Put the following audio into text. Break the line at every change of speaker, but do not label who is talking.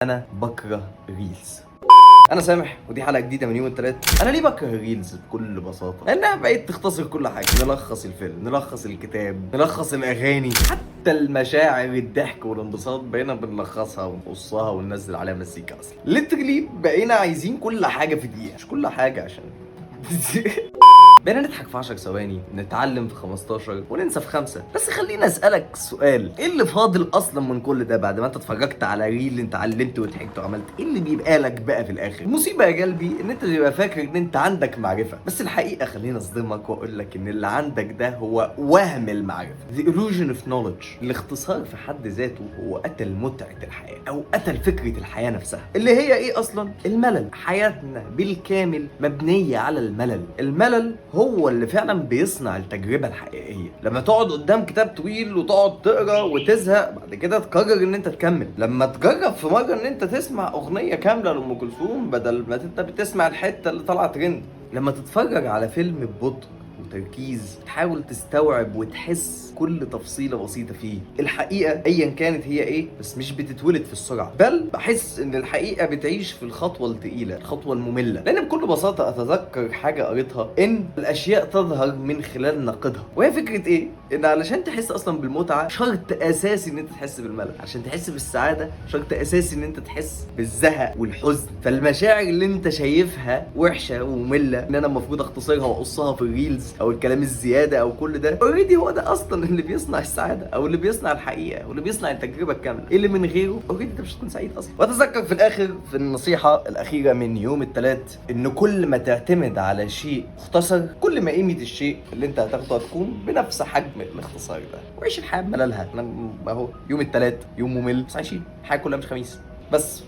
انا بكره ريلز. انا سامح ودي حلقه جديده من يوم الثلاث. انا ليه بكره الريلز؟ بكل بساطه لانها بقت تختصر كل حاجه، نلخص الفيلم، نلخص الكتاب، نلخص الاغاني، حتى المشاعر، الضحك والانبساط بقينا بنلخصها ونقصها وننزل عليها مزيكا. اصلا ليترلي بقينا عايزين كل حاجه في دقيقه، مش كل حاجه عشان بقينا نضحك في 10 ثواني، نتعلم في 15 وننسى في 5. بس خليني اسالك سؤال، ايه اللي فاضل اصلا من كل ده بعد ما انت اتفرجت على ريل، انت علمت وضحكت وعملت؟ ايه اللي بيبقى لك بقى في الاخر؟ المصيبه يا قلبي ان انت تبقى فاكر ان انت عندك معرفه، بس الحقيقه خليني اصدمك واقول لك ان اللي عندك ده هو وهم المعرفه. The illusion of knowledge. الاختصار في حد ذاته هو قتل متعه الحياه، او قتل فكره الحياه نفسها، اللي هي ايه اصلا؟ الملل. حياتنا بالكامل مبنيه على الملل. الملل هو اللي فعلا بيصنع التجربه الحقيقيه. لما تقعد قدام كتاب طويل وتقعد تقرا وتزهق، بعد كده تقرر ان انت تكمل. لما تجرب في مره ان انت تسمع اغنيه كامله لام كلثوم بدل ما انت بتسمع الحته اللي طالعه ترند. لما تتفرج على فيلم ببطء وتركيز، تحاول تستوعب وتحس كل تفصيلة بسيطة فيه. الحقيقة ايا كانت هي ايه، بس مش بتتولد في السرعة، بل بحس ان الحقيقة بتعيش في الخطوة التقيلة، الخطوة المملة. لان بكل بساطة اتذكر حاجة قريتها، ان الاشياء تظهر من خلال نقدها. وهي فكرة ايه؟ ان علشان تحس اصلا بالمتعة شرط اساسي ان انت تحس بالملل، عشان تحس بالسعادة شرط اساسي ان انت تحس بالزهق والحزن. فالمشاعر اللي انت شايفها وحشة ومملة ان انا المفروض اختصرها واقصها في الريلز او الكلام الزيادة او كل ده، اوريدي هو ده اصلا اللي بيصنع السعادة، او اللي بيصنع الحقيقة، واللي بيصنع التجربة الكاملة. اللي من غيره اوريدي انت مش هتكون سعيد اصلا. واتذكر في الاخر في النصيحة الاخيرة من يوم الثلاث، ان كل ما تعتمد على شيء مختصر، كل ما قيمة الشيء اللي انت هتاخده هتكون بنفس حجم الاختصار ده. وعيش الحياة بمللها. انا اهو يوم الثلاث يوم ممل، بس عايشين الحياة كلها مش خميس بس.